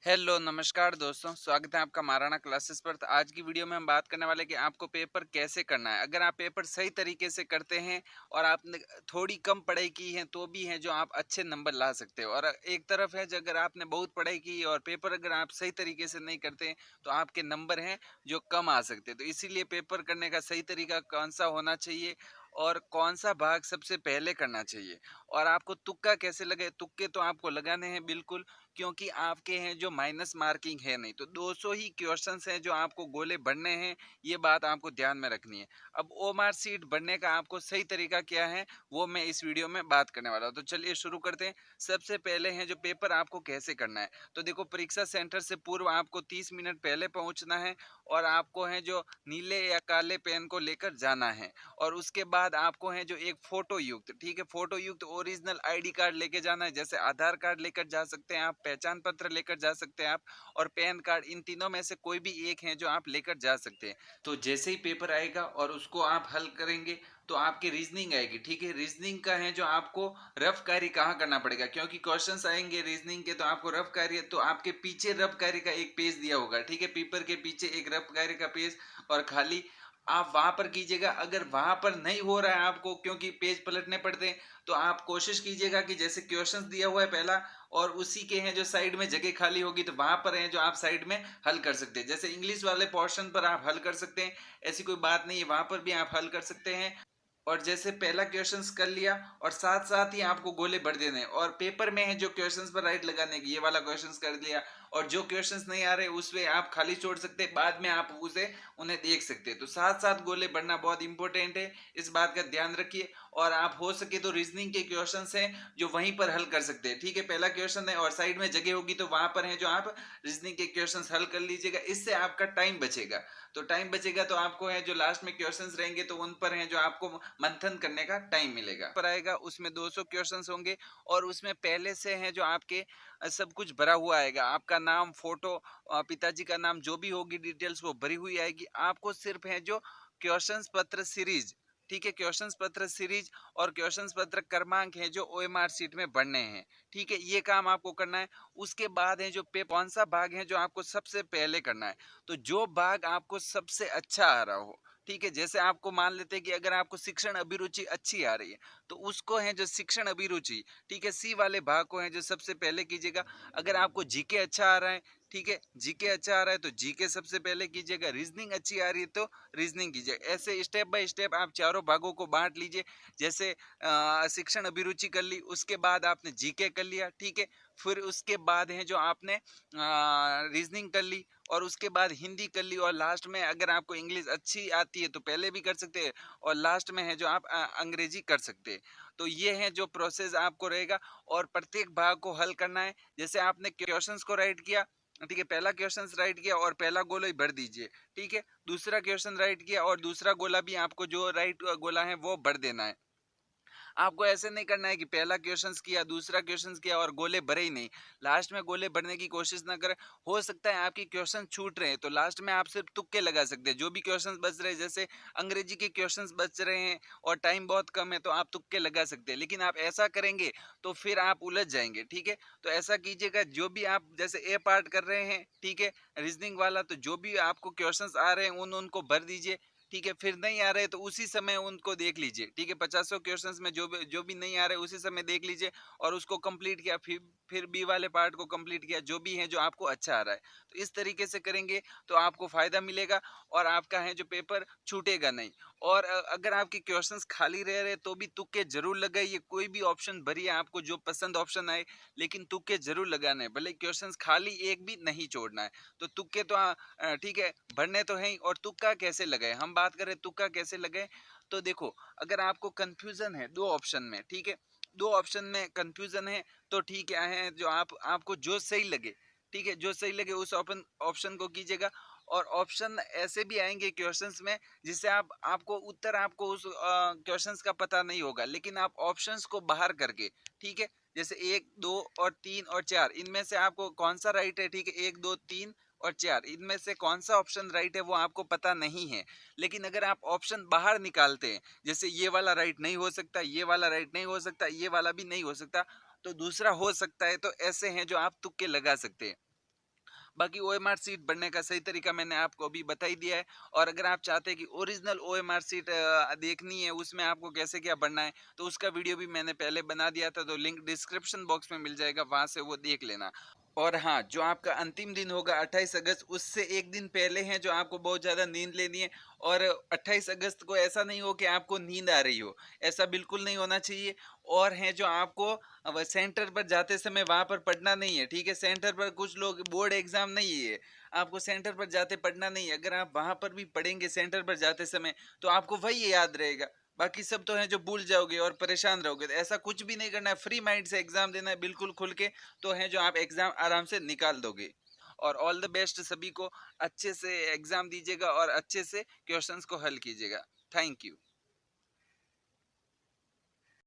Hello नमस्कार दोस्तों, स्वागत है आपका महाराणा क्लासेस पर। तो आज की वीडियो में हम बात करने वाले कि आपको पेपर कैसे करना है। अगर आप पेपर सही तरीके से करते हैं और आपने थोड़ी कम पढ़ाई की है तो भी है जो आप अच्छे नंबर ला सकते हो। और एक तरफ है जो अगर आपने बहुत पढ़ाई की और पेपर अगर आप सही तरीके से नहीं करते तो आपके नंबर हैं जो कम आ सकते हैं। तो इसीलिए पेपर करने का सही तरीका कौन सा होना चाहिए और कौन सा भाग सबसे पहले करना चाहिए। और आपको तुक्का कैसे लगे, तुक्के तो आपको लगाने हैं बिल्कुल, क्योंकि आपके हैं जो माइनस मार्किंग है नहीं। तो 200 ही क्वेश्चंस हैं जो आपको गोले बढ़ने हैं, ये बात आपको ध्यान में रखनी है। अब ओमार सीट बढ़ने का आपको सही तरीका क्या है वो मैं इस वीडियो में बात करने वाला हूँ। तो चलिए शुरू करते हैं। सबसे पहले है जो पेपर आपको कैसे करना है। तो देखो, परीक्षा सेंटर से पूर्व आपको 30 मिनट पहले पहुंचना है और आपको है जो नीले या काले पेन को लेकर जाना है। और उसके बाद आपको है जो एक फोटो युक्त, ठीक है, फोटो युक्त ओरिजिनल आईडी कार्ड लेके जाना है। जैसे आधार कार्ड लेकर जा सकते हैं आप, पहचान पत्र लेकर जा सकते हैं आप, और पैन कार्ड। इन तीनों में से कोई भी एक है जो आप लेकर जा सकते हैं। तो जैसे ही पेपर आएगा और उसको आप हल करेंगे तो आपकी रीजनिंग आएगी, ठीक है। रीजनिंग का है जो आपको रफ कार्य कहाँ करना पड़ेगा, क्योंकि क्वेश्चंस आएंगे रीजनिंग के। तो आपको रफ कार्य, तो आपके पीछे रफ कार्य का एक पेज दिया होगा, ठीक है, पेपर के पीछे एक रफ कार्य का पेज और खाली आप वहां पर कीजिएगा। अगर वहां पर नहीं हो रहा है आपको, क्योंकि पेज पलटने पड़ते हैं, तो आप कोशिश कीजिएगा कि जैसे क्वेश्चंस दिया हुआ है पहला और उसी के हैं जो साइड में जगह खाली होगी तो वहां पर है जो आप साइड में हल कर सकते हैं। जैसे इंग्लिश वाले पोर्शन पर आप हल कर सकते हैं, ऐसी कोई बात नहीं है, वहां पर भी आप हल कर सकते हैं। और जैसे पहला क्वेश्चंस कर लिया और साथ साथ ही आपको गोले भर देने हैं। और पेपर में है जो क्वेश्चंस पर राइट लगाने की, ये वाला क्वेश्चंस कर लिया और जो क्वेश्चंस नहीं आ रहे उसमें आप खाली छोड़ सकते हैं, बाद में आप उसे उन्हें देख सकते हैं। तो साथ साथ गोले बढ़ना बहुत इंपॉर्टेंट है, इस बात का ध्यान रखिए। और आप हो सके तो रीजनिंग के क्वेश्चंस हैं जो वहीं पर हल कर सकते हैं, ठीक है। पहला क्वेश्चन है और साइड में जगह होगी तो वहां पर है जो आप रीजनिंग के क्वेश्चंस हल कर लीजिएगा, इससे आपका टाइम बचेगा। तो टाइम बचेगा तो आपको है जो लास्ट में क्वेश्चंस रहेंगे तो उन पर है जो आपको मंथन करने का टाइम मिलेगा। पर आएगा उसमें 200 क्वेश्चंस होंगे और उसमें पहले से है जो आपके सब कुछ भरा हुआ आएगा। आपका नाम, फोटो, पिताजी का नाम, जो भी होगी डिटेल्स वो भरी हुई आएगी। आपको सिर्फ है जो क्वेश्चंस पत्र सीरीज, ठीक है, क्वेश्चंस पत्र सीरीज और क्वेश्चंस पत्र क्रमांक है जो ओएमआर सीट में बढ़ने हैं, ठीक है, ये काम आपको करना है। उसके बाद है जो पे कौन सा भाग है जो आपको सबसे पहले करना है। तो जो भाग आपको सबसे अच्छा आ रहा हो, ठीक है, जैसे आपको मान लेते हैं कि अगर आपको शिक्षण अभिरुचि अच्छी आ रही है तो उसको है जो शिक्षण अभिरुचि, ठीक है, सी वाले भाग को है जो सबसे पहले कीजिएगा। अगर आपको जीके अच्छा आ रहा है, ठीक है, जीके अच्छा आ रहा है तो जीके सबसे पहले कीजिएगा। रीजनिंग अच्छी आ रही है तो रीजनिंग कीजिए। ऐसे स्टेप बाय स्टेप आप चारों भागों को बांट लीजिए। जैसे शिक्षण अभिरुचि कर ली, उसके बाद आपने जीके कर लिया, ठीक है, फिर उसके बाद है जो आपने रीजनिंग कर ली और उसके बाद हिंदी कर ली और लास्ट में अगर आपको इंग्लिश अच्छी आती है तो पहले भी कर सकते हैं और लास्ट में है जो आप अंग्रेजी कर सकते हैं। तो ये है जो प्रोसेस आपको रहेगा और प्रत्येक भाग को हल करना है। जैसे आपने क्वेश्चंस को राइट किया, ठीक है, पहला क्वेश्चन राइट किया और पहला गोला ही भर दीजिए, ठीक है। दूसरा क्वेश्चन राइट किया और दूसरा गोला भी आपको जो राइट गोला है वो भर देना है। आपको ऐसे नहीं करना है कि पहला क्वेश्चंस किया, दूसरा क्वेश्चंस किया और गोले भरे ही नहीं। लास्ट में गोले भरने की कोशिश ना करें। हो सकता है आपके क्वेश्चन छूट रहे हैं तो लास्ट में आप सिर्फ तुक्के लगा सकते हैं। जो भी क्वेश्चंस बच रहे हैं, जैसे अंग्रेजी के क्वेश्चंस बच रहे हैं और टाइम बहुत कम है तो आप तुक्के लगा सकते हैं। लेकिन आप ऐसा करेंगे तो फिर आप उलझ जाएंगे, ठीक है। तो ऐसा कीजिएगा, जो भी आप जैसे ए पार्ट कर रहे हैं, ठीक है, रीजनिंग वाला, तो जो भी आपको क्वेश्चंस आ रहे हैं उनको भर दीजिए, ठीक है। फिर नहीं आ रहे तो उसी समय उनको देख लीजिए, ठीक है। 50 क्वेश्चंस में जो भी नहीं आ रहे उसी समय देख लीजिए और उसको कंप्लीट किया। फिर बी वाले पार्ट को कंप्लीट किया, जो भी है जो आपको अच्छा आ रहा है। तो इस तरीके से करेंगे तो आपको फायदा मिलेगा और आपका है जो पेपर छूटेगा नहीं। और अगर आपके क्वेश्चंस खाली रह रहे तो भी तुक्के जरूर लगाइए। कोई भी ऑप्शन भरिए, आपको जो पसंद ऑप्शन आए, लेकिन तुक्के जरूर लगाने हैं। भले क्वेश्चंस खाली एक भी नहीं छोड़ना है। तो तुक्के तो ठीक है, भरने तो है ही। और तुक्का कैसे लगाए, हम बात करें तुक्का कैसे लगाए। तो देखो, अगर आपको कंफ्यूजन है दो ऑप्शन में, ठीक है, दो ऑप्शन में कंफ्यूजन है तो ठीक है जो आपको जो सही लगे, ठीक है, जो सही लगे उस ऑप्शन ऑप्शन को कीजिएगा। और ऑप्शन ऐसे भी आएंगे क्वेश्चंस में जिससे आपको उत्तर आपको उस क्वेश्चंस का पता नहीं होगा, लेकिन आप ऑप्शंस को बाहर करके, ठीक है, जैसे एक, दो और तीन और चार, इनमें से आपको कौन सा राइट है, ठीक है, एक, दो, तीन और चार, इनमें से कौन सा ऑप्शन राइट है वो आपको पता नहीं है। लेकिन अगर आप ऑप्शन बाहर निकालते हैं, जैसे ये वाला राइट नहीं हो सकता, ये वाला राइट नहीं हो सकता, ये वाला भी नहीं हो सकता, तो दूसरा हो सकता है, तो ऐसे हैं जो आप तुक्के लगा सकते हैं। बाकी ओएमआर सीट बनने का सही तरीका मैंने आपको अभी बता ही दिया है। और अगर आप चाहते हैं कि ओरिजिनल ओएमआर सीट देखनी है, उसमें आपको कैसे क्या बनना है, तो उसका वीडियो भी मैंने पहले बना दिया था, तो लिंक डिस्क्रिप्शन बॉक्स में मिल जाएगा, वहां से वो देख लेना। और हाँ, जो आपका अंतिम दिन होगा 28 अगस्त, उससे एक दिन पहले है जो आपको बहुत ज़्यादा नींद लेनी है। और 28 अगस्त को ऐसा नहीं हो कि आपको नींद आ रही हो, ऐसा बिल्कुल नहीं होना चाहिए। और है जो आपको सेंटर पर जाते समय वहाँ पर पढ़ना नहीं है, ठीक है? सेंटर पर कुछ लोग, बोर्ड एग्ज़ाम नहीं है, आपको सेंटर पर जाते पढ़ना नहीं है। अगर आप वहाँ पर भी पढ़ेंगे सेंटर पर जाते समय, तो आपको वही याद रहेगा। बाकी सब तो है जो भूल जाओगे और परेशान रहोगे। तो ऐसा कुछ भी नहीं करना है, फ्री माइंड से एग्ज़ाम देना है बिल्कुल खुल के, तो है जो आप एग्ज़ाम आराम से निकाल दोगे। और ऑल द बेस्ट सभी को, अच्छे से एग्ज़ाम दीजिएगा और अच्छे से क्वेश्चंस को हल कीजिएगा। Thank you.